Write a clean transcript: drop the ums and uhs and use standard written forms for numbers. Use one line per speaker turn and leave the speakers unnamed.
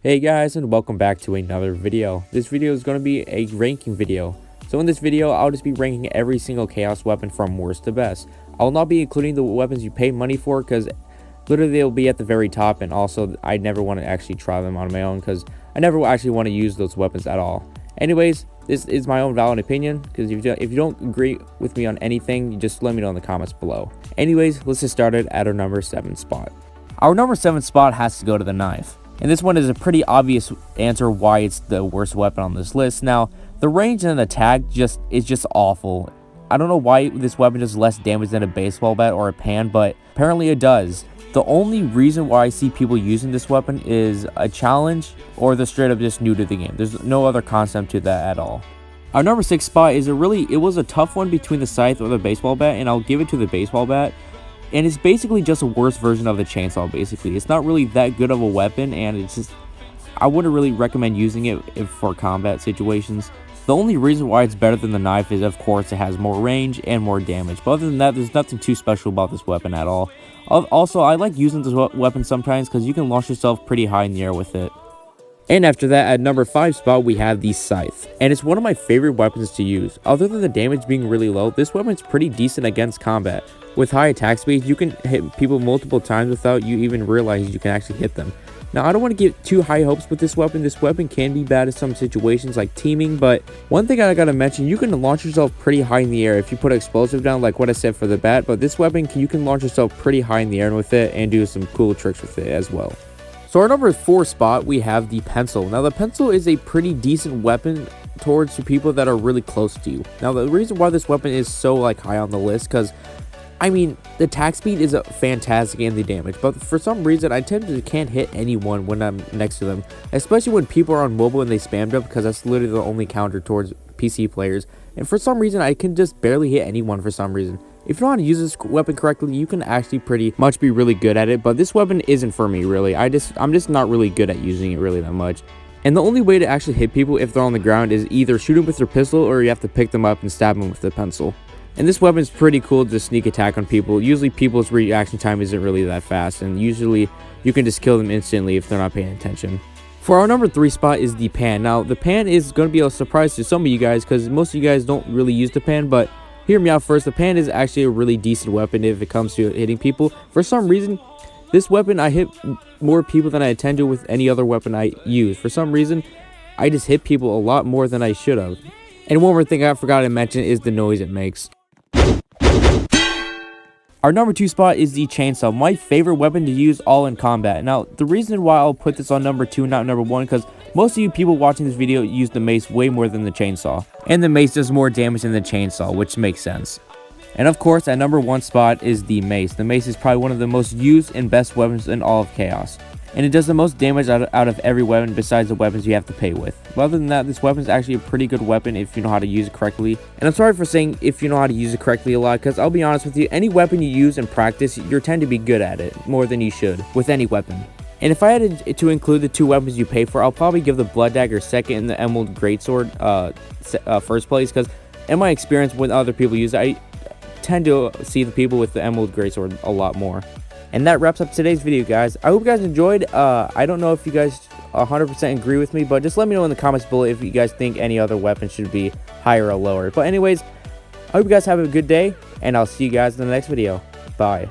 Hey guys, and welcome back to another video. This video is going to be a ranking video. So in this video, I'll just be ranking every single chaos weapon from worst to best. I will not be including the weapons you pay money for because literally they'll be at the very top, and also I never want to actually try them on my own because I never actually want to use those weapons at all. Anyways, this is my own valid opinion, because if you don't agree with me on anything, you just let me know in the comments below. Anyways, let's get started at our number 7 spot. Our number 7 spot has to go to the knife. And this one is a pretty obvious answer why it's the worst weapon on this list. Now, the range and attack is just awful. I don't know why this weapon does less damage than a baseball bat or a pan, but apparently it does. The only reason why I see people using this weapon is a challenge, or they're straight up just new to the game. There's no other concept to that at all. Our number 6 spot is it was a tough one between the scythe or the baseball bat, and I'll give it to the baseball bat. And it's basically just a worse version of the chainsaw, basically. It's not really that good of a weapon, and it's just, I wouldn't really recommend using it for combat situations. The only reason why it's better than the knife is, of course, it has more range and more damage. But other than that, there's nothing too special about this weapon at all. Also, I like using this weapon sometimes because you can launch yourself pretty high in the air with it. And after that, at number 5 spot, we have the scythe. And it's one of my favorite weapons to use. Other than the damage being really low, this weapon's pretty decent against combat. With high attack speed, you can hit people multiple times without you even realize you can actually hit them. Now, I don't want to get too high hopes with this weapon. This weapon can be bad in some situations like teaming, but one thing I gotta mention, you can launch yourself pretty high in the air if you put explosive down, like what I said for the bat. But this weapon, you can launch yourself pretty high in the air with it and do some cool tricks with it as well. So our number 4 spot, we have the pencil. Now, the pencil is a pretty decent weapon towards people that are really close to you. Now, the reason why this weapon is so high on the list, because I mean, the attack speed is fantastic and the damage, but for some reason I tend to can't hit anyone when I'm next to them, especially when people are on mobile and they spam jump, because that's literally the only counter towards PC players. And for some reason I can just barely hit anyone for some reason. If you know how to use this weapon correctly, you can actually pretty much be really good at it, but this weapon isn't for me really. I'm just not really good at using it really that much. And the only way to actually hit people if they're on the ground is either shoot them with your pistol, or you have to pick them up and stab them with the pencil. And this weapon is pretty cool to sneak attack on people. Usually people's reaction time isn't really that fast, and usually you can just kill them instantly if they're not paying attention. For our number 3 spot is the pan. Now, the pan is going to be a surprise to some of you guys because most of you guys don't really use the pan, but hear me out first. The pan is actually a really decent weapon if it comes to hitting people. For some reason, this weapon, I hit more people than I intend to with any other weapon I use. For some reason, I just hit people a lot more than I should have. And one more thing I forgot to mention is the noise it makes. Our number 2 spot is the chainsaw, my favorite weapon to use all in combat. Now, the reason why I'll put this on number 2, not number 1, because most of you people watching this video use the mace way more than the chainsaw. And the mace does more damage than the chainsaw, which makes sense. And of course, at number 1 spot is the mace. The mace is probably one of the most used and best weapons in all of Chaos. And it does the most damage out of every weapon besides the weapons you have to pay with. But other than that, this weapon is actually a pretty good weapon if you know how to use it correctly. And I'm sorry for saying if you know how to use it correctly a lot, because I'll be honest with you, any weapon you use in practice, you tend to be good at it more than you should with any weapon. And if I had to include the 2 weapons you pay for, I'll probably give the Blood Dagger second and the Emerald Greatsword first place, because in my experience when other people use it, I tend to see the people with the Emerald Greatsword a lot more. And that wraps up today's video, guys. I hope you guys enjoyed. I don't know if you guys 100% agree with me, but just let me know in the comments below if you guys think any other weapon should be higher or lower. But anyways, I hope you guys have a good day, and I'll see you guys in the next video. Bye.